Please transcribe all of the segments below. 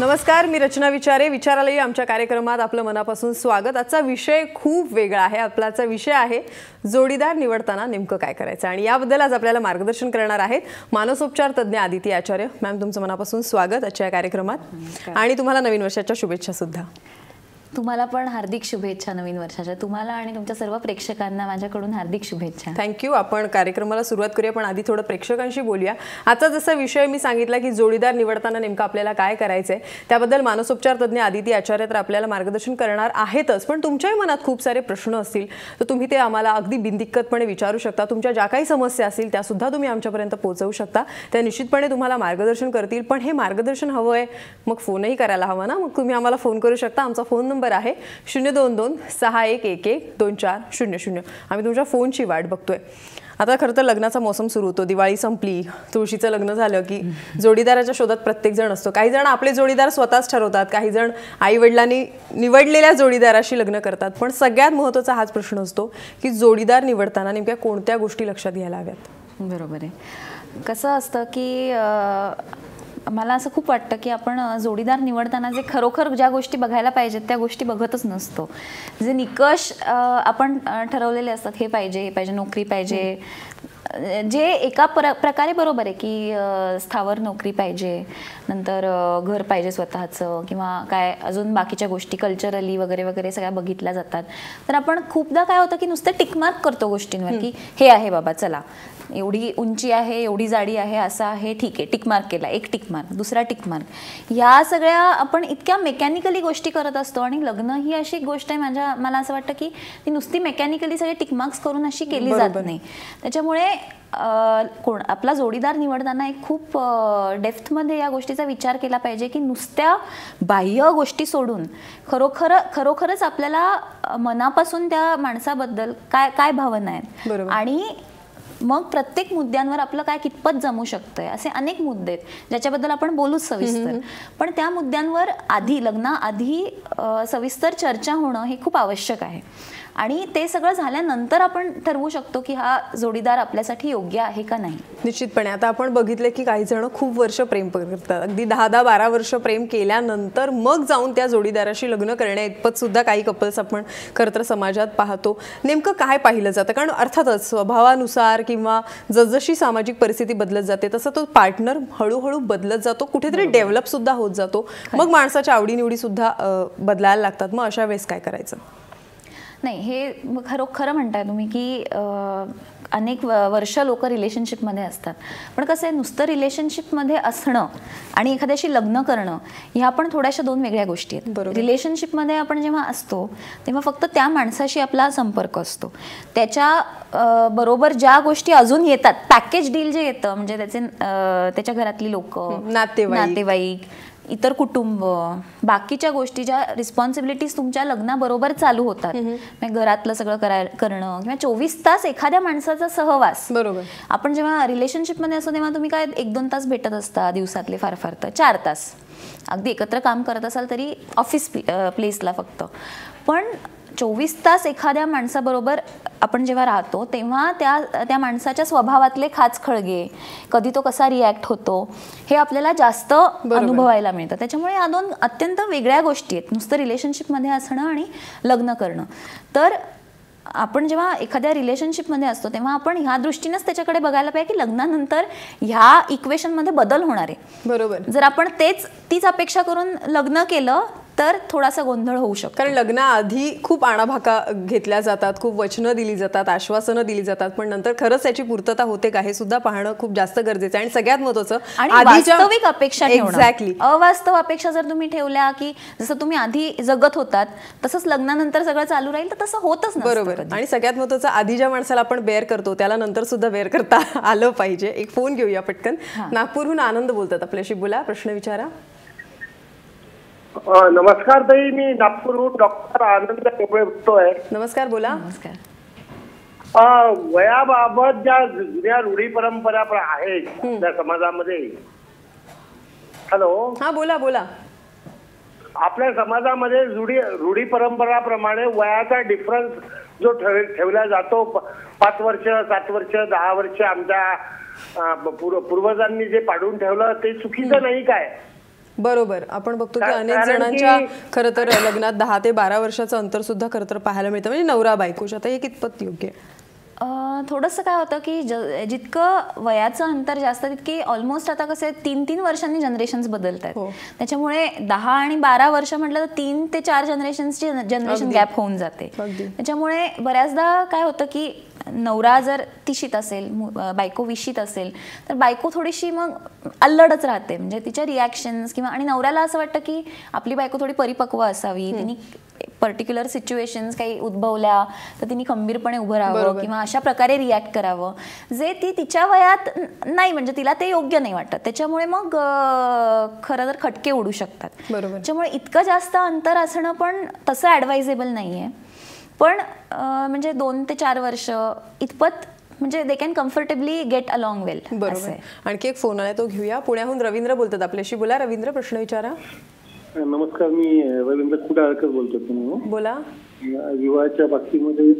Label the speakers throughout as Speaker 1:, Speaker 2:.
Speaker 1: नमस्कार, मी रचना विचारालयी आमच्या कार्यक्रमात आपलं मनापासून स्वागत। आजचा विषय खूप वेगळा आहे। आपलाचा विषय आहे जोडीदार निवडताना नेमकं काय करायचं आणि याबद्दल आज आपल्याला मार्गदर्शन करणार आहेत मानसोपचार तज्ञ आदिती आचार्य। मॅम, तुमचं मनापासून स्वागत आजच्या कार्यक्रमात आणि तुम्हाला नवीन वर्षाच्या शुभेच्छा सुद्धा।
Speaker 2: तुम्हाला पण हार्दिक शुभेच्छा नवीन वर्षाच्या। तुम्हाला आणि तुमच्या सर्व प्रेक्षकांना माझ्याकडून हार्दिक शुभेच्छा।
Speaker 1: थँक्यू। आपण कार्यक्रमाला सुरुवात करूया, पण आधी थोडं प्रेक्षकांशी बोलूया। आजचा जसा विषय मी सांगितला की जोडीदार निवडताना नेमकं आपल्याला काय करायचंय, त्याबद्दल मानसोपचार तज्ञ आदिती आचार्य तर आपल्याला मार्गदर्शन करणार आहेतच, पण तुमच्याही मनात खूप सारे प्रश्न असतील तर तुम्ही ते आम्हाला अगदी बिनदिक्कतपणे विचारू शकता। तुमच्या ज्या काही समस्या असतील त्या सुद्धा तुम्ही आमच्यापर्यंत पोहोचवू शकता। त्या निश्चितपणे तुम्हाला मार्गदर्शन करतील, पण हे मार्गदर्शन हवंय मग फोनही करायला हवा ना। मग तुम्ही आम्हाला फोन करू शकता। आमचा फोन नंबर आहे 02261112400। आम्ही तुमच्या फोनची वाट बघतोय। आता खरं तर लग्नाचा मोसम सुरू होतो, दिवाळी संपली, तुळशीचं लग्न झालं की जोडीदाराच्या शोधात प्रत्येक जण असतो। काही जण आपले जोडीदार स्वतःच ठरवतात, काही जण आई वडिलांनी निवडलेल्या जोडीदाराशी लग्न करतात। पण सगळ्यात महत्त्वाचा हाच प्रश्न असतो की जोडीदार निवडताना नेमक्या कोणत्या गोष्टी लक्षात घ्यायला हव्यात।
Speaker 2: बरोबर आहे। कसं असतं की मला असं खूप वाटतं की आपण जोडीदार निवडताना जे खरोखर ज्या गोष्टी बघायला पाहिजेत त्या गोष्टी बघतच नसतो। जे निकष आपण ठरवलेले असतात, हे पाहिजे नोकरी पाहिजे, जे एका प्रकारे बरोबर आहे की स्थावर नोकरी पाहिजे, नंतर घर पाहिजे स्वतःचं, किंवा काय अजून बाकीच्या गोष्टी कल्चरली वगैरे वगैरे सगळ्या बघितल्या जातात। तर आपण खूपदा काय होतं की नुसतं टिकमार्क करतो गोष्टींवर की हे आहे बाबा, चला एवढी उंची आहे, एवढी जाडी आहे, असं आहे, ठीक आहे, टिकमार्क केला, एक टिकमार्क, दुसरा टिकमार्क, ह्या सगळ्या आपण इतक्या मेकॅनिकली गोष्टी करत असतो। आणि लग्न ही अशी गोष्ट आहे मला असं वाटतं की ती नुसती मेकॅनिकली सगळे टिकमार्क्स करून अशी केली जात नाही। त्याच्यामुळे आपला जोडीदार निवडताना एक खूप डेप्थमध्ये या गोष्टीचा विचार केला पाहिजे की नुसत्या बाह्य गोष्टी सोडून खरोखरच आपल्याला मनापासून त्या माणसाबद्दल काय भावना आहेत, आणि मग प्रत्येक मुद्द्यांवर आपलं काय कितपत जमू शकतंय, असे अनेक मुद्दे आहेत ज्याच्याबद्दल आपण बोलूच सविस्तर। पण त्या मुद्द्यांवर लग्नाआधी सविस्तर चर्चा होणं हे खूप आवश्यक आहे। आणि ते सगळं झाल्यानंतर आपण ठरवू शकतो की हा जोडीदार आपल्यासाठी योग्य आहे का नाही।
Speaker 1: निश्चितपणे आता आपण बघितले की काही जण खूप वर्ष प्रेम करतात, अगदी 10-12 वर्ष प्रेम केल्यानंतर मग जाऊन त्या जोडीदाराशी लग्न करण्या इतपत सुद्धा काही कपल्स आपण खरं तर समाजात पाहतो। नेमकं काय पाहिलं जातं, कारण अर्थातच स्वभावानुसार किंवा जसजशी सामाजिक परिस्थिती बदलत जाते तसं तो पार्टनर हळूहळू बदलत जातो, कुठेतरी डेव्हलप सुद्धा होत जातो, मग माणसाच्या आवडीनिवडी सुद्धा बदलायला लागतात। मग अशा वेळेस काय करायचं?
Speaker 2: नाही, हे खरं म्हणताय तुम्ही की अनेक वर्ष लोक रिलेशनशिपमध्ये असतात, पण कसं आहे, नुसतं रिलेशनशिपमध्ये असणं आणि एखाद्याशी लग्न करणं ह्या पण थोड्याशा दोन वेगळ्या गोष्टी आहेत। रिलेशनशिपमध्ये आपण जेव्हा असतो तेव्हा फक्त त्या माणसाशी आपला संपर्क असतो, त्याच्या बरोबर ज्या गोष्टी अजून येतात, पॅकेज डील जे येतं, म्हणजे त्याच्या घरातली लोक, नातेवाईक, इतर कुटुंब, बाकीच्या गोष्टी ज्या रिस्पॉन्सिबिलिटीज तुमच्या लग्नाबरोबर चालू होतात, घरातलं सगळं करणं किंवा 24 तास एखाद्या माणसाचा सहवास। बरोबर, आपण जेव्हा रिलेशनशिपमध्ये असतो तेव्हा तुम्ही काय 1-2 तास भेटत असता दिवसातले, फार तर 4 तास, अगदी एकत्र काम करत असाल तरी ऑफिस प्लेसला फक्त। पण 24 तास एखाद्या माणसाबरोबर आपण जेव्हा राहतो तेव्हा त्या माणसाच्या स्वभावातले खाचखळगे, कधी तो कसा रिॲक्ट होतो, हे आपल्याला जास्त अनुभवायला मिळतं। त्याच्यामुळे या दोन अत्यंत वेगळ्या गोष्टी आहेत, नुसतं रिलेशनशिपमध्ये असणं आणि लग्न करणं। तर आपण जेव्हा एखाद्या रिलेशनशिपमध्ये असतो तेव्हा आपण ह्या दृष्टीनेच त्याच्याकडे बघायला पाहिजे की लग्नानंतर ह्या इक्वेशनमध्ये बदल होणार आहे। बरोबर, जर आपण तीच अपेक्षा करून लग्न केलं तर थोडासा गोंधळ होऊ शकतो। कारण
Speaker 1: लग्नाआधी खूप आणाभाका घेतल्या जातात, खूप वचनं दिली जातात, आश्वासनं दिली जातात, पण नंतर खरंच त्याची पूर्तता होते का हे सुद्धा पाहणं खूप जास्त गरजेचं आहे। आणि सगळ्यात महत्त्वाचं
Speaker 2: वास्तविक अपेक्षा ठेवणं। एक्झॅक्टली, अवास्तव अपेक्षा जर तुम्ही ठेवल्या की जसं तुम्ही आधी जगत होतात तसंच लग्नानंतर सगळं चालू राहील तर तसं होतच नाही।
Speaker 1: बरोबर, आणि सगळ्यात महत्त्वाचं आधी ज्या माणसाला आपण बेअर करतो त्याला नंतर सुद्धा बेअर करता आलं पाहिजे। एक फोन घेऊया पटकन। नागपूरहून आनंद बोलतात, आपल्याशी बोला, प्रश्न विचारा।
Speaker 3: नमस्कार ताई, मी नागपूरहून डॉक्टर आनंद कोपळे बोलतोय।
Speaker 1: नमस्कार, बोला।
Speaker 2: नमस्कार।
Speaker 3: वयाबाबत ज्या जुन्या रूढी परंपरा आहेत त्या समाजामध्ये, हॅलो,
Speaker 1: हा बोला।
Speaker 3: आपल्या समाजामध्ये रूढी परंपराप्रमाणे वयाचा डिफरन्स जो ठेवला जातो, 5 वर्ष, 7 वर्ष, 10 वर्ष, आमच्या पूर्वजांनी जे पाडून ठेवलं ते चुकीचं नाही काय?
Speaker 1: बरोबर. आपण बघतो की अनेक
Speaker 3: कारण
Speaker 1: जणांच्या
Speaker 3: की-
Speaker 1: खरं तर लग्नात 10 ते 12 वर्षाचं अंतर सुद्धा खरं तर पाहायला मिळतं, म्हणजे नवरा बायकोच्या. आता हे कितपत योग्य आहे?
Speaker 2: थोडंसं काय होतं की जितकं वयाचं अंतर जास्त तितकी ऑलमोस्ट आता कसं आहे 3-3 वर्षांनी जनरेशन्स बदलत आहेत.
Speaker 1: हो.
Speaker 2: त्याच्यामुळे 10 आणि 12 वर्ष म्हटलं तर 3 ते 4 जनरेशनची जनरेशन गॅप होऊन जाते.
Speaker 1: अगदी.
Speaker 2: त्याच्यामुळे बऱ्याचदा काय होतं की नवरा जर तिशीत असेल, बायको विशीत असेल, तर बायको थोडीशी मग अल्लडच राहते. म्हणजे तिच्या रिॲक्शन्स किंवा आणि नवऱ्याला असं वाटतं की आपली बायको थोडी परिपक्व असावी, तिने पर्टिक्युलर सिच्युएशन्स काही उद्भवल्या तर तिने खंबीरपणे उभं राहावं किंवा अशा प्रकारे रिॲक्ट करावं, जे ती तिच्या वयात नाही, म्हणजे तिला ते योग्य नाही वाटत. त्याच्यामुळे मग खरं तर खटके उडू शकतात.
Speaker 1: बरोबर.
Speaker 2: त्याच्यामुळे इतकं जास्त अंतर असणं पण तसं ॲडवायझेबल नाही आहे. पण म्हणजे 2 ते 4 वर्ष इतपत म्हणजे they can comfortably get along well.
Speaker 1: बरोबर. आणखी एक फोन आलाय, तो घेऊया. पुण्याहून रवींद्र बोलतात आपल्याशी. बोला रवींद्र, प्रश्न विचारा.
Speaker 4: नमस्कार, मी रवींद्र कुडाळकर बोलतो. तुम्ही
Speaker 1: बोला.
Speaker 4: विवाहाच्या बाबतीमध्ये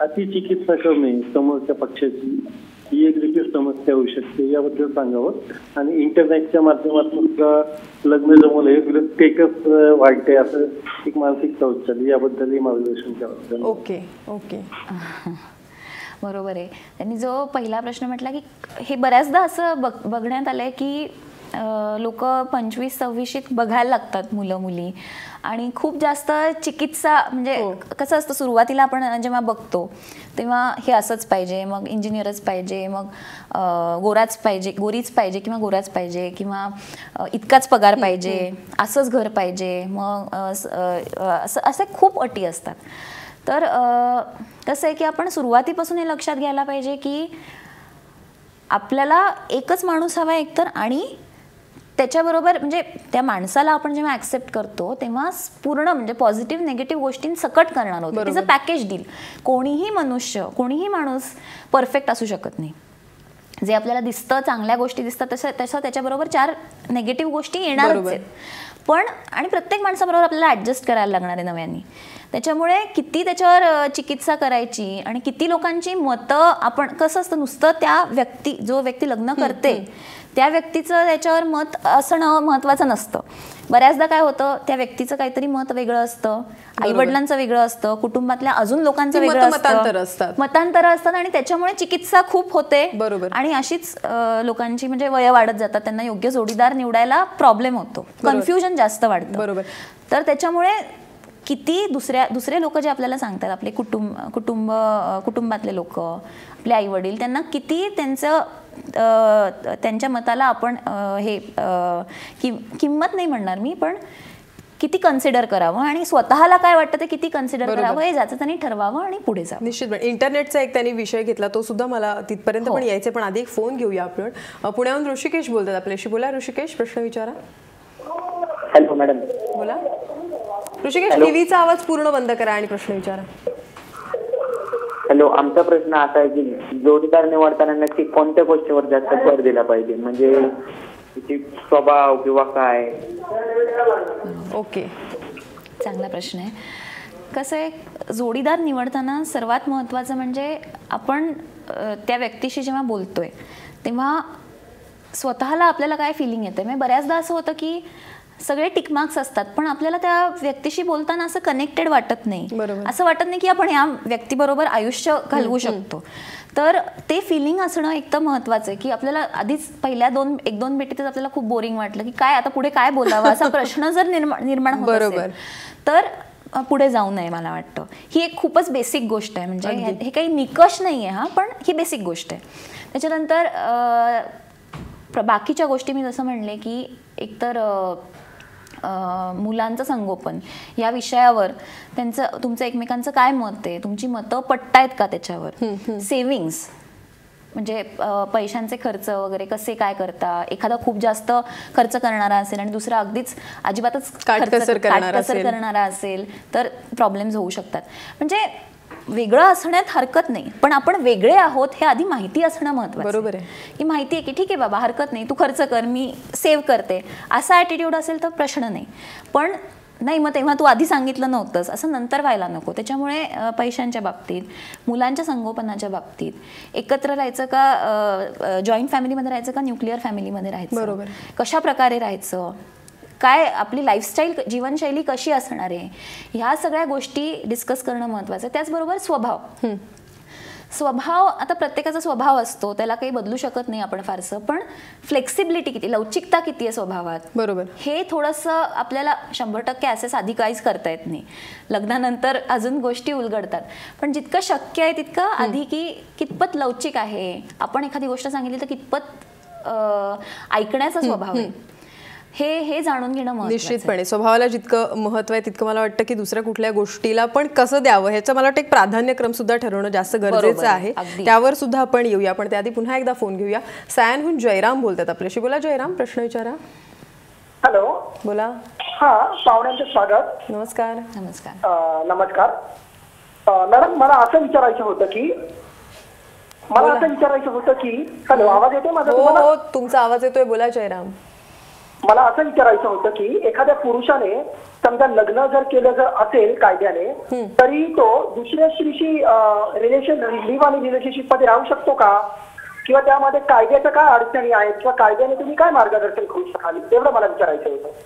Speaker 4: अतिचिकित्सा करणे समोरच्या पक्षाची ही एक देखील समस्या होऊ शकते, याबद्दल सांगावं. आणि इंटरनेटच्या माध्यमातून सुद्धा लग्न जमवलं हे स्टेटस वाढते असं एक मानसिकता होत चालली, याबद्दलही मार्गदर्शन करावं.
Speaker 1: Okay okay.
Speaker 2: बरोबर आहे. त्यांनी जो पहिला प्रश्न म्हटला की हे बऱ्याचदा असं बघण्यात आलंय की लोक 25-26 बघायला लागतात मुलं मुली, आणि खूप जास्त चिकित्सा म्हणजे कसं असतं, सुरुवातीला आपण जेव्हा बघतो तेव्हा हे असंच पाहिजे, मग इंजिनियरच पाहिजे, मग गोरीच पाहिजे किंवा गोराच पाहिजे, किंवा इतकाच पगार पाहिजे, असंच घर पाहिजे, मग असे खूप अटी असतात. तर कसं आहे की आपण सुरुवातीपासून हे लक्षात घ्यायला पाहिजे की आपल्याला एकच माणूस हवा एकतर, आणि त्याच्याबरोबर म्हणजे त्या माणसाला आपण जेव्हा ॲक्सेप्ट करतो तेव्हा पूर्ण म्हणजे पॉझिटिव्ह निगेटिव्ह गोष्टी सकट करणार होतो. It is a package deal. कोणीही माणूस परफेक्ट असू शकत नाही. जे आपल्याला दिसतं, चांगल्या गोष्टी दिसतात, तसं त्याच्याबरोबर 4 निगेटिव्ह गोष्टी येणारच आहेत. पण आणि प्रत्येक माणसाबरोबर आपल्याला ॲडजस्ट करायला लागणार आहे नव्याने. त्याच्यामुळे किती त्याच्यावर चिकित्सा करायची आणि किती लोकांची मतं, आपण कसं असतं नुसतं जो व्यक्ती लग्न करते त्या व्यक्तीचं त्याच्यावर मत असणं महत्त्वाचं नसतं. बऱ्याचदा काय होतं, त्या व्यक्तीचं काहीतरी मत वेगळं असतं, आईवडिलांचं वेगळं असतं, कुटुंबातल्या अजून लोकांचं वेगळं असतं, मतांतर असतात, आणि त्याच्यामुळे चिकित्सा खूप होते.
Speaker 1: बरोबर.
Speaker 2: आणि अशीच लोकांची म्हणजे वय वाढत जातात, त्यांना योग्य जोडीदार निवडायला प्रॉब्लेम होतो, कन्फ्युजन जास्त वाढतं.
Speaker 1: बरोबर.
Speaker 2: तर त्याच्यामुळे किती दुसरे लोक जे आपल्याला सांगतात, आपले कुटुंबातले लोक, आपले आई वडील, त्यांना किती त्यांच्या मताला आपण किंमत नाही म्हणणार मी, पण किती कन्सिडर करावं आणि स्वतःला काय वाटतं ते किती कन्सिडर करावं हे ज्याचं त्यांनी ठरवावं आणि पुढे जावं.
Speaker 1: निश्चितपणे. इंटरनेटचा एक त्यांनी विषय घेतला, तो सुद्धा मला तिथपर्यंत पण यायचे, पण आधी एक फोन घेऊया आपण. पुण्याहून ऋषिकेश बोलतात आपल्याशी. बोला ऋषिकेश, प्रश्न विचारा.
Speaker 5: Hello madam.
Speaker 1: बोला ऋषिकेश, टीव्हीचा आवाज पूर्ण बंद करा आणि प्रश्न विचारा.
Speaker 5: हॅलो, आमचा प्रश्न असा आहे की जोडीदार निवडताना नक्की कोणत्या गोष्टीवर जास्त भर दिला पाहिजे, म्हणजे तिची स्वभाव किंवा काय?
Speaker 1: ओके,
Speaker 2: चांगला प्रश्न आहे. कसं आहे, जोडीदार निवडताना सर्वात महत्त्वाचं म्हणजे आपण त्या व्यक्तीशी जेव्हा बोलतोय तेव्हा स्वतःला आपल्याला काय फिलिंग येते. म्हणजे बऱ्याचदा असं होतं की सगळे टिकमार्क्स असतात, पण आपल्याला त्या व्यक्तीशी बोलताना असं कनेक्टेड वाटत नाही, असं वाटत नाही की आपण या व्यक्तीबरोबर आयुष्य घालवू शकतो. तर ते फिलिंग असणं एक तर महत्त्वाचं आहे की आपल्याला आधीच पहिल्या 1-2 भेटीतच आपल्याला खूप बोरिंग वाटलं की काय आता पुढे काय बोलावं असा प्रश्न जर निर्माण होत असेल तर पुढे जाऊ नये. मला वाटतं ही एक खूपच बेसिक गोष्ट आहे. म्हणजे हे काही निकष नाही आहे पण ही बेसिक गोष्ट आहे. त्याच्यानंतर बाकीच्या गोष्टी मी जसं म्हणले की एकतर मुलांचं संगोपन या विषयावर तुमचं एकमेकांचं काय मत आहे, तुमची मतं पटतायत का त्याच्यावर. सेव्हिंग्स म्हणजे पैशांचे खर्च वगैरे कसे काय करता. एखादा खूप जास्त खर्च करणारा असेल आणि दुसरा अगदीच अजिबातच काटकसर करणारा असेल तर प्रॉब्लेम्स होऊ शकतात. म्हणजे वेगळं असण्यात हरकत नाही, पण आपण वेगळे आहोत हे आधी माहिती असणं महत्त्वाचं.
Speaker 1: बरोबर आहे
Speaker 2: की माहिती आहे की ठीक आहे बाबा हरकत नाही, तू खर्च कर, मी सेव्ह करते, असा ॲटिट्यूड असेल तर प्रश्न नाही. पण नाही मग तेव्हा तू आधी सांगितलं नव्हतंस असं नंतर व्हायला नको. त्याच्यामुळे पैशांच्या बाबतीत, मुलांच्या संगोपनाच्या बाबतीत एकत्र राहायचं का, जॉईंट फॅमिलीमध्ये राहायचं का न्यूक्लिअर फॅमिलीमध्ये राहायचं,
Speaker 1: बरोबर,
Speaker 2: कशा प्रकारे राहायचं, काय आपली लाईफस्टाईल जीवनशैली कशी असणार आहे, ह्या सगळ्या गोष्टी डिस्कस करणं महत्त्वाचं आहे. त्याचबरोबर स्वभाव आता प्रत्येकाचा स्वभाव असतो, त्याला काही बदलू शकत नाही आपण फारसं, पण फ्लेक्सिबिलिटी किती, लवचिकता किती आहे स्वभावात,
Speaker 1: बरोबर, हे
Speaker 2: थोडंसं आपल्याला 100% असे साधी काहीच करता येत नाही. लग्नानंतर अजून गोष्टी उलगडतात, पण जितकं शक्य आहे तितकं आधी की कितपत लवचिक आहे, आपण एखादी गोष्ट सांगितली तर कितपत ऐकण्याचा स्वभाव आहे, हे जाणून घेणं महत्त्वाचं.
Speaker 1: निश्चितपणे स्वभावाला जितकं महत्व आहे तितकं मला वाटतं की दुसऱ्या कुठल्या गोष्टीला पण कसं द्यावं ह्याचं मला वाटतं एक प्राधान्यक्रम सुद्धा ठरवणं जास्त गरजेचं आहे. त्यावर सुद्धा आपण येऊया, पण त्याआधी पुन्हा एकदा फोन घेऊया. सायनहून जयराम बोलतात आपल्याशी. बोला जयराम, प्रश्न विचारा.
Speaker 6: हॅलो,
Speaker 1: बोला.
Speaker 6: हा, पाहुण्यांचं स्वागत.
Speaker 1: नमस्कार.
Speaker 6: नमस्कार मॅडम, मला असं विचारायचं होतं की हॅलो, आवाज येतोय माझा?
Speaker 1: हो, तुमचा आवाज येतोय, बोला जयराम.
Speaker 6: मला असं विचारायचं होतं की एखाद्या पुरुषाने समजा लग्न जर केलं जर असेल कायद्याने, तरी तो दुसऱ्या स्त्रीशी लिव्ह आणि रिलेशनशिप मध्ये राहू शकतो का, किंवा त्यामध्ये कायद्याच्या काय अडचणी आहेत, किंवा कायद्याने तुम्ही काय मार्गदर्शन करू शकाल, तेवढं मला विचारायचं होतं.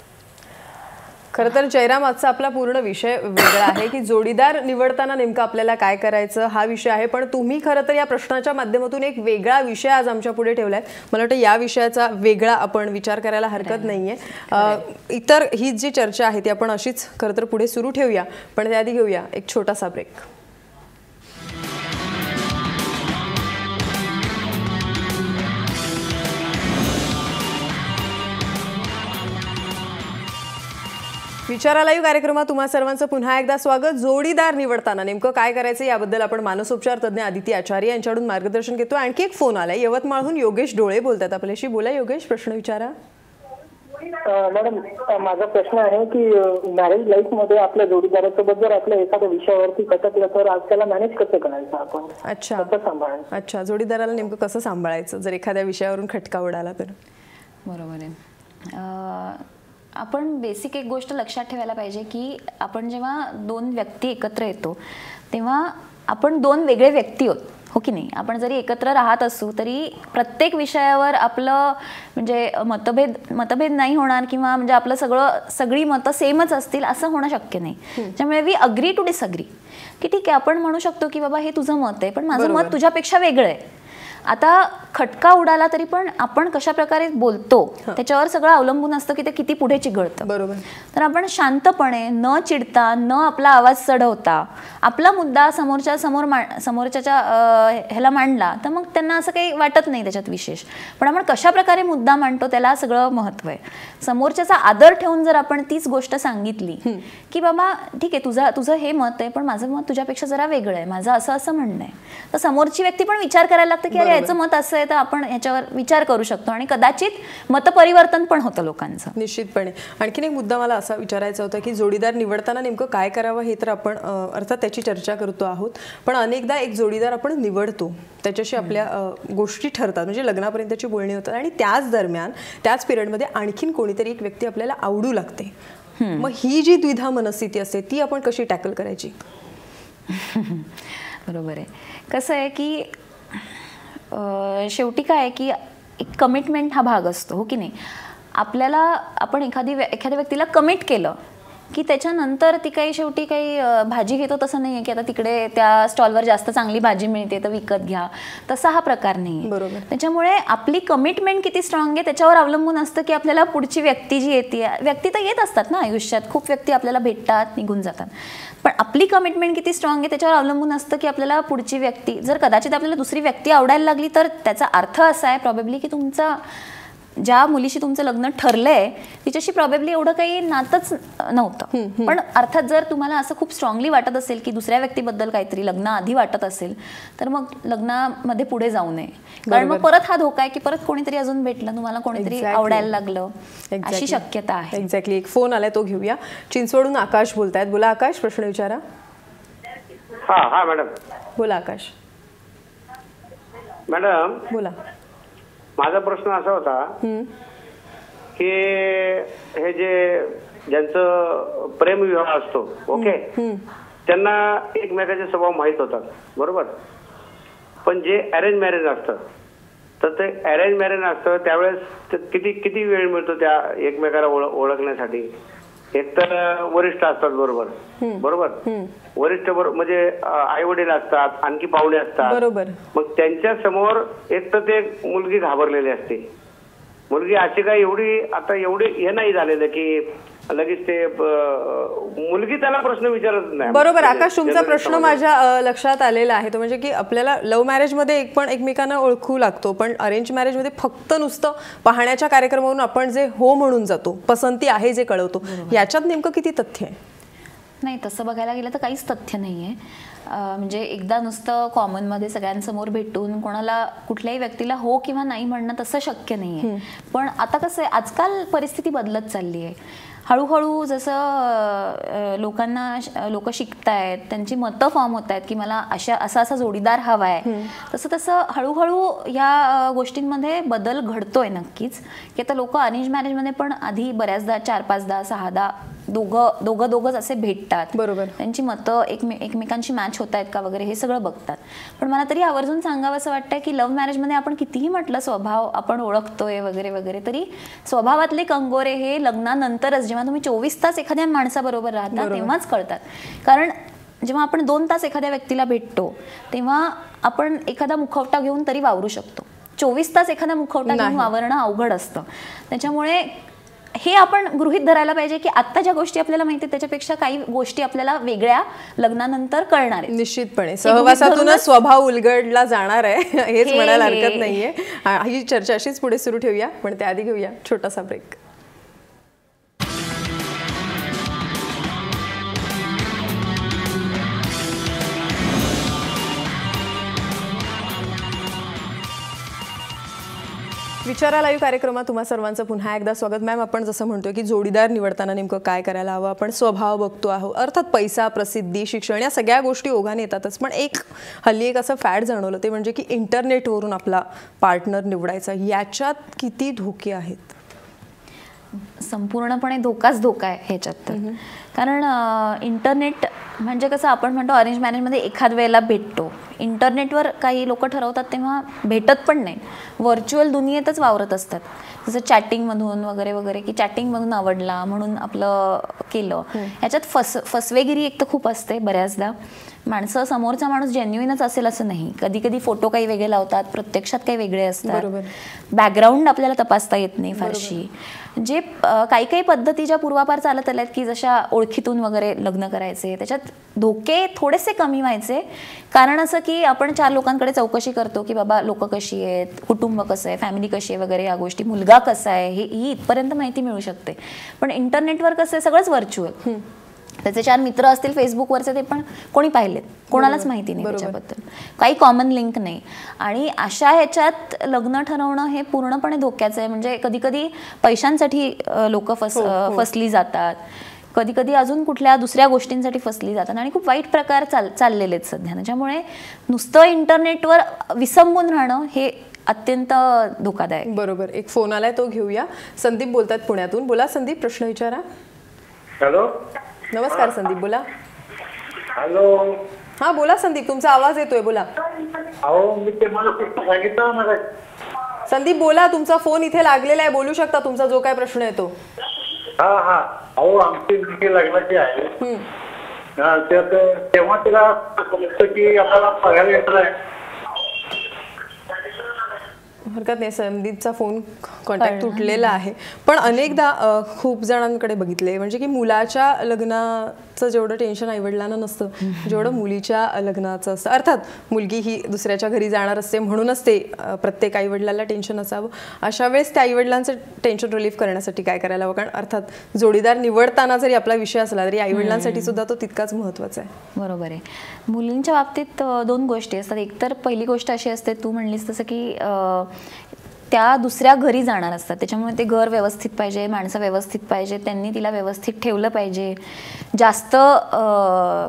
Speaker 1: खरं तर जयराम, आजचा आपला पूर्ण विषय वेगळा आहे की जोडीदार निवडताना नेमकं आपल्याला काय करायचं हा विषय आहे, पण तुम्ही खरं तर या प्रश्नाच्या माध्यमातून एक वेगळा विषय आज आमच्या पुढे ठेवलाय. मला वाटतं या विषयाचा वेगळा आपण विचार करायला हरकत नाहीये. इतर ही जी चर्चा आहे ती आपण अशीच खरं तर पुढे सुरू ठेवूया, पण त्याआधी घेऊया एक छोटासा ब्रेक. विचारा लाईव्ह कार्यक्रमात तुम्हा सर्वांचं पुन्हा एकदा स्वागत. जोडीदार निवडताना नेमकं काय करायचं याबद्दल आपण मानसोपचार तज्ञ आदिती आचार्य यांच्याकडून मार्गदर्शन घेतो. आणखी एक फोन आलाय, यवतमाळहून योगेश डोळे बोलतात आपल्याशी. बोला योगेश, प्रश्न विचारा.
Speaker 7: मॅडम, माझा प्रश्न आहे की मॅरेज लाईफ मध्ये आपल्या जोडीदारासोबत जर आपल्या एखाद्या विषयावरती खटकलं तर आज त्याला मॅनेज कसं करायचं आपण?
Speaker 1: अच्छा, अच्छा, जोडीदाराला नेमकं कसं सांभाळायचं जर एखाद्या विषयावरून खटका उडाला तर?
Speaker 2: बरोबर आहे. आपण बेसिक एक गोष्ट लक्षात ठेवायला पाहिजे की आपण जेव्हा दोन व्यक्ती एकत्र येतो तेव्हा आपण दोन वेगळे व्यक्ती आहोत, हो की नाही? आपण जरी एकत्र राहत असू तरी प्रत्येक विषयावर आपलं म्हणजे मतभेद नाही होणार, किंवा म्हणजे आपलं सगळी मतं सेमच असतील असं होणं शक्य नाही. त्यामुळे वी अग्री टू डिसअग्री, की ठीक आहे आपण म्हणू शकतो की बाबा हे तुझं मत आहे पण माझं मत तुझ्यापेक्षा वेगळं आहे. आता खटका उडाला तरी पण आपण कशा प्रकारे बोलतो त्याच्यावर सगळं अवलंबून असतं की ते किती पुढे चिघळतं.
Speaker 1: बरोबर.
Speaker 2: तर आपण शांतपणे, न चिडता, न आपला आवाज चढवता आपला मुद्दा समोरच्याच्या ह्याला मांडला तर मग त्यांना असं काही वाटत नाही त्याच्यात विशेष. पण आपण कशा प्रकारे मुद्दा मांडतो त्याला सगळं महत्व आहे. समोरच्याचा आदर ठेवून जर आपण तीच गोष्ट सांगितली की बाबा ठीक आहे तुझं हे मत आहे पण माझं मत तुझ्यापेक्षा जरा वेगळं आहे, माझं असं म्हणणं आहे, तर समोरची व्यक्ती पण विचार करायला लागते की याचं मत असं आहे तर आपण ह्याच्यावर विचार करू शकतो आणि कदाचित मतपरिवर्तन पण होतं लोकांचं.
Speaker 1: निश्चितपणे. आणखीन एक मुद्दा मला असा विचारायचा होता की जोडीदार निवडताना नेमकं काय करावं हे तर आपण अर्थात त्याची चर्चा करतो आहोत, पण अनेकदा एक जोडीदार आपण निवडतो त्याच्याशी आपल्या गोष्टी ठरतात, म्हणजे लग्नापर्यंतची बोलणी होतात आणि त्याच दरम्यान त्याच पिरियडमध्ये आणखीन कोणीतरी एक व्यक्ती आपल्याला आवडू लागते. मग ही जी द्विधा मनस्थिती असते ती आपण कशी टॅकल करायची?
Speaker 2: बरोबर आहे. कसं आहे की शेवटी काय आहे की एक कमिटमेंट हा भाग असतो, हो की नाही? आपण एखाद्या व्यक्तीला कमिट केलं की त्याच्यानंतर ती शेवटी काही भाजी घेतो तसं नाही आहे की आता तिकडे त्या स्टॉलवर जास्त चांगली भाजी मिळते तर विकत घ्या, तसा हा प्रकार नाही आहे.
Speaker 1: बरोबर.
Speaker 2: त्याच्यामुळे आपली कमिटमेंट किती स्ट्रॉंग आहे त्याच्यावर अवलंबून असतं की आपल्याला पुढची व्यक्ती जी येते, व्यक्ती तर येत असतात ना आयुष्यात, खूप व्यक्ती आपल्याला भेटतात निघून जातात, पण आपली कमिटमेंट किती स्ट्रॉंग आहे त्याच्यावर अवलंबून असतं की आपल्याला पुढची व्यक्ती जर कदाचित आपल्याला दुसरी व्यक्ती आवडायला लागली तर त्याचा अर्थ असा आहे प्रॉबेबली की ज्या मुलीशी तुमचं लग्न ठरलंय तिच्याशी प्रॉबेबली एवढं काही नातच नव्हतं. पण अर्थात जर तुम्हाला असं खूप स्ट्रॉंगली वाटत असेल की दुसऱ्या व्यक्तीबद्दल काहीतरी लग्नाआधी वाटत असेल तर मग लग्नामध्ये पुढे जाऊ नये, कारण मग परत हा धोका आहे की परत कोणीतरी अजून भेटलं, तुम्हाला कोणीतरी आवडायला लागलं, अशी शक्यता आहे.
Speaker 1: एक्झॅक्टली. एक फोन आलाय तो घेऊया. चिंचवडून आकाश बोलतायत. बोला आकाश, प्रश्न विचारा.
Speaker 3: हा मॅडम.
Speaker 1: बोला आकाश.
Speaker 3: मॅडम
Speaker 1: बोला.
Speaker 3: माझा प्रश्न असा होता की हे ज्यांचं प्रेमविवाह असतो, ओके, त्यांना एकमेकाचे स्वभाव माहीत होतात, बरोबर, पण जे अरेंज मॅरेज असतं
Speaker 8: तर ते अरेंज मॅरेज असतं त्यावेळेस किती किती वेळ मिळतो त्या एकमेकाला ओळखण्यासाठी? एक तर वरिष्ठ असतात बरोबर वरिष्ठ म्हणजे आई वडील असतात, आणखी पाहुणे असतात
Speaker 1: बरोबर.
Speaker 8: मग त्यांच्या समोर एक तर ते मुलगी घाबरलेली असते. मुलगी अशी काय एवढी हे नाही झालेलं की लगेच ते मुलगी त्याला प्रश्न विचारत नाही.
Speaker 1: बरोबर. आकाश, तुमचा प्रश्न माझ्या लक्षात आलेला आहे तो म्हणजे की आपल्याला लव्ह मॅरेज मध्ये पण एकमेकांना ओळखू लागतो, पण अरेंज मॅरेज मध्ये फक्त नुसतं पाहण्याच्या कार्यक्रमावरून आपण जे हो म्हणून जातो, पसंती आहे जे कळवतो, याच्यात नेमकं किती तथ्य आहे?
Speaker 2: नाही, तसं बघायला गेलं तर काहीच तथ्य नाही आहे. म्हणजे एकदा नुसतं कॉमनमध्ये सगळ्यांसमोर भेटून कोणाला कुठल्याही व्यक्तीला हो किंवा नाही म्हणणं तसं शक्य नाही आहे. पण आता कसं आहे, आजकाल परिस्थिती बदलत चालली आहे. हळूहळू जसं लोक शिकतायत, त्यांची मतं फॉर्म होत आहेत की मला असा जोडीदार हवा आहे, तसं हळूहळू या गोष्टींमध्ये बदल घडतोय नक्कीच. की आता लोक अरेंज मॅरेजमध्ये पण आधी बऱ्याचदा 4-5दा 6दा दोघंच असे भेटतात.
Speaker 1: बरोबर.
Speaker 2: त्यांची मतं एकमेकांशी मॅच होत आहेत का वगैरे हे सगळं बघतात. पण मला तरी आवर्जून सांगावं असं वाटतंय की लव्ह मॅरेजमध्ये आपण कितीही म्हटलं स्वभाव आपण ओळखतोय वगैरे वगैरे, तरी स्वभावातले कंगोरे हे लग्नानंतरच, जेव्हा तुम्ही 24 तास एखाद्या माणसाबरोबर राहता तेव्हाच कळतात. कारण जेव्हा आपण 2 तास एखाद्या व्यक्तीला भेटतो तेव्हा आपण एखादा मुखवटा घेऊन तरी वावरू शकतो. 24 तास एखादा मुखवटा घेऊन वावरणं अवघड असतं. त्याच्यामुळे हे आपण गृहीत धरायला पाहिजे की आता ज्या गोष्टी आपल्याला माहिती आहेत त्याच्यापेक्षा काही गोष्टी आपल्याला वेगळ्या लग्नानंतर कळणार आहेत.
Speaker 1: निश्चितपणे सहवासातूनच स्वभाव उलगडला जाणार आहे हेच म्हणायला हरकत नाहीये. ही चर्चा अशीच पुढे सुरू ठेवूया, पण त्याआधी घेऊया छोटासा ब्रेक. विचारा लाईव्ह कार्यक्रमात तुम्हा सर्वांचं पुन्हा एकदा स्वागत. मॅम, आपण जसं म्हणतोय की जोडीदार निवडताना नेमकं काय करायला हवं, आपण स्वभाव बघतो आहोत, अर्थात पैसा, प्रसिद्धी, शिक्षण या सगळ्या गोष्टी ओघाने येतातच. पण हल्ली एक असं फॅड जाणवलं ते म्हणजे की इंटरनेटवरून आपला पार्टनर निवडायचा. याच्यात किती धोके आहेत?
Speaker 2: संपूर्णपणे धोका आहे ह्याच्यात तर. कारण इंटरनेट म्हणजे कसं आपण म्हणतो अरेंज मॅरेजमध्ये एखाद वेळेला भेटतो, इंटरनेटवर काही लोक ठरवतात तेव्हा भेटत पण नाही, व्हर्च्युअल दुनियेतच वावरत असतात. जसं चॅटिंगमधून वगैरे वगैरे की चॅटिंगमधून आवडला म्हणून आपलं केलं. ह्याच्यात फसवेगिरी एक तर खूप असते बऱ्याचदा. माणसं समोरचा माणूस जेन्युइनच असेल असं नाही. कधी कधी फोटो काही वेगळे लावतात, प्रत्यक्षात काही वेगळे असतात. बॅकग्राऊंड आपल्याला तपासता येत नाही फारशी. जे काही पद्धती ज्या पूर्वापार चालत आल्यात की जशा ओळखीतून वगैरे लग्न करायचे, त्याच्यात धोके थोडेसे कमी व्हायचे. कारण असं की आपण 4 लोकांकडे चौकशी करतो की बाबा लोक कशी आहेत, कुटुंब कसं आहे, फॅमिली कशी आहे वगैरे, या गोष्टी, मुलगा कसा आहे, ही इथपर्यंत माहिती मिळू शकते. पण इंटरनेटवर कसं आहे, सगळंच व्हर्च्युअल. त्याचे 4 मित्र असतील फेसबुकवरचे, ते पण कोणी पाहिलेत, कोणालाच माहिती नाही त्याच्याबद्दल, काही कॉमन लिंक नाही. आणि अशा ह्याच्यात लग्न ठरवणं हे पूर्णपणे धोक्याचं आहे. म्हणजे कधी कधी पैशांसाठी लोक फसली जातात, कधी कधी अजून कुठल्या दुसऱ्या गोष्टींसाठी फसली जातात, आणि खूप वाईट प्रकार चाललेले आहेत सध्या. त्याच्यामुळे नुसतं इंटरनेटवर विसंबून राहणं हे अत्यंत धोकादायक.
Speaker 1: बरोबर. एक फोन आलाय, तो घेऊया. संदीप बोलतात पुण्यातून. बोला संदीप, प्रश्न विचारा.
Speaker 3: हॅलो,
Speaker 1: नमस्कार संदीप, बोला.
Speaker 3: हॅलो,
Speaker 1: हा बोला संदीप, तुमचा आवाज येतोय, बोला.
Speaker 3: अहो मी ते मला सांगितलं मला.
Speaker 1: संदीप बोला, तुमचा फोन इथे लागलेला आहे, बोलू शकता तुमचा जो काय प्रश्न आहे तो.
Speaker 3: हा हा, अहो आमची मुलगी लग्नाची आहे. तेव्हा तिला की आपल्याला बघायला येणार आहे.
Speaker 1: हरकत नाही, संदीपचा फोन कॉन्टॅक्ट तुटलेला आहे. पण अनेकदा खूप जणांकडे बघितले म्हणजे की मुलाच्या लग्नाचं जेवढं टेन्शन आईवडिलांना नसतं जेवढं मुलीच्या लग्नाचं असतं. अर्थात मुलगी ही दुसऱ्याच्या घरी जाणार असते म्हणूनच ते प्रत्येक आईवडिलांना टेन्शन असावं. अशा वेळेस त्या आईवडिलांचं टेन्शन रिलीफ करण्यासाठी काय करायला हवं? कारण अर्थात जोडीदार निवडताना जरी आपला विषय असला तरी आईवडिलांसाठी सुद्धा तो तितकाच महत्त्वाचा आहे.
Speaker 2: बरोबर आहे. मुलींच्या बाबतीत 2 गोष्टी असतात. एक तर पहिली गोष्ट अशी असते, तू म्हणलीस तसं की त्या दुसऱ्या घरी जाणार असतात, त्याच्यामुळे ते घर व्यवस्थित पाहिजे, माणसं व्यवस्थित पाहिजे, त्यांनी तिला व्यवस्थित ठेवलं पाहिजे, जास्त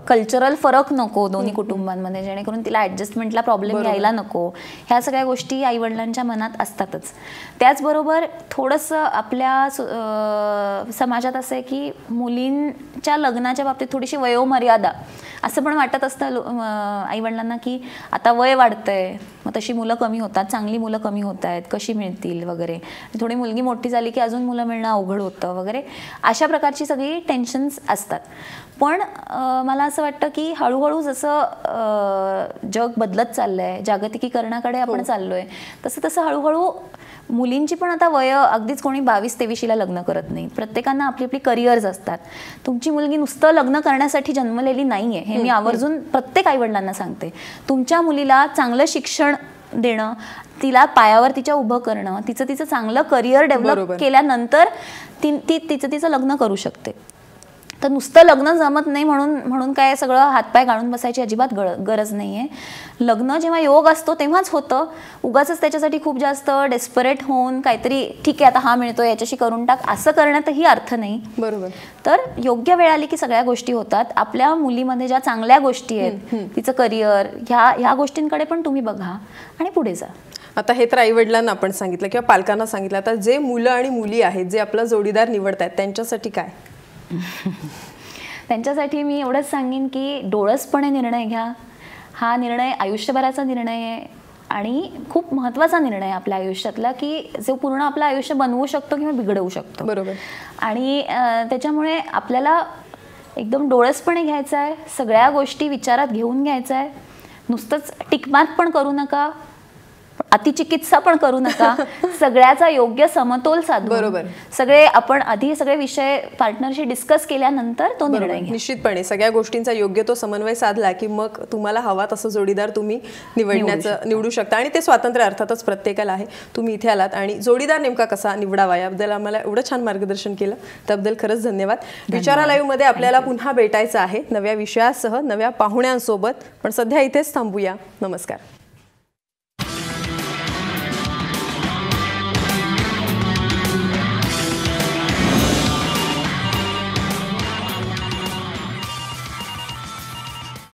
Speaker 2: कल्चरल फरक नको दोन्ही कुटुंबांमध्ये, जेणेकरून तिला ॲडजस्टमेंटला प्रॉब्लेम यायला नको. ह्या सगळ्या गोष्टी आईवडिलांच्या मनात असतातच. त्याचबरोबर थोडंसं आपल्या समाजात असं आहे की मुलींच्या लग्नाच्या बाबतीत थोडीशी वयोमर्यादा असं पण वाटत असतं आईवडिलांना की आता वय वाढतंय, मग तशी मुलं कमी होतात, चांगली मुलं कमी होत आहेत, कशी मिळतील वगैरे, थोडी मुलगी मोठी झाली की अजून मुलं मिळणं अवघड होतं वगैरे, अशा प्रकारची सगळी टेन्शन्स असतात. पण मला असं वाटतं की हळूहळू जसं जग बदलत चाललंय, जागतिकीकरणाकडे आपण चाललोय, तसं तसं हळूहळू मुलींची पण आता वय अगदीच कोणी 22-23ला लग्न करत नाही. प्रत्येकांना आपली आपली करिअर्स असतात. तुमची मुलगी नुसतं लग्न करण्यासाठी जन्मलेली नाहीये, हे मी आवर्जून प्रत्येक आईवडिलांना सांगते. तुमच्या मुलीला चांगलं शिक्षण देणं, तिला पायावर तिच्या उभं करणं, तिचं चांगलं करिअर डेव्हलप केल्यानंतर ती तिचं लग्न करू शकते. तर नुसतं लग्न जमत नाही म्हणून काय सगळं हातपाय गाळून बसायची अजिबात गरज नाहीये. लग्न जेव्हा योग असतो तेव्हाच होतं. उगाच त्याच्यासाठी खूप जास्त डेस्परेट होऊन काहीतरी ठीक आहे आता हा मिळतो याच्याशी करून टाक असं करण्यातही अर्थ नाही.
Speaker 1: बरोबर.
Speaker 2: तर योग्य वेळ आली की सगळ्या गोष्टी होतात. आपल्या मुलीमध्ये ज्या चांगल्या गोष्टी आहेत, तिचं करिअर, ह्या गोष्टींकडे पण तुम्ही बघा आणि पुढे जा.
Speaker 1: आता हे तर आईवडिलांना आपण सांगितलं किंवा पालकांना सांगितलं, आता जे मुलं आणि मुली आहेत जे आपला जोडीदार निवडतायत त्यांच्यासाठी काय?
Speaker 2: त्यांच्यासाठी मी एवढंच सांगेन की डोळसपणे निर्णय घ्या. हा निर्णय आयुष्यभराचा निर्णय आहे आणि खूप महत्त्वाचा निर्णय आहे आपल्या आयुष्यातला, की जो पूर्ण आपलं आयुष्य बनवू शकतो किंवा बिघडवू शकतो.
Speaker 1: बरोबर.
Speaker 2: आणि त्याच्यामुळे आपल्याला एकदम डोळसपणे घ्यायचं आहे, सगळ्या गोष्टी विचारात घेऊन घ्यायचं आहे. नुसतंच टिकमात पण करू नका, अतिचिकित्सा पण करू नका, सगळ्याचा योग्य समतोल साधून
Speaker 1: बरोबर
Speaker 2: आपण आधी सगळे विषय पार्टनरशी डिस्कस केल्यानंतर तो निर्णय घ्या.
Speaker 1: निश्चितपणे सगळ्या गोष्टींचा योग्य तो समन्वय साधला की मग तुम्हाला हवा तसं जोडीदार तुम्ही निवडू शकता. आणि ते स्वातंत्र्य अर्थातच प्रत्येकाला आहे. तुम्ही इथे आलात आणि जोडीदार नेमका कसा निवडावा याबद्दल आम्हाला एवढं छान मार्गदर्शन केलं, त्याबद्दल खरंच धन्यवाद. विचारा लाईव्ह मध्ये आपल्याला पुन्हा भेटायचं आहे नव्या विषयासह, नव्या पाहुण्यांसोबत. पण सध्या इथेच थांबूया. नमस्कार.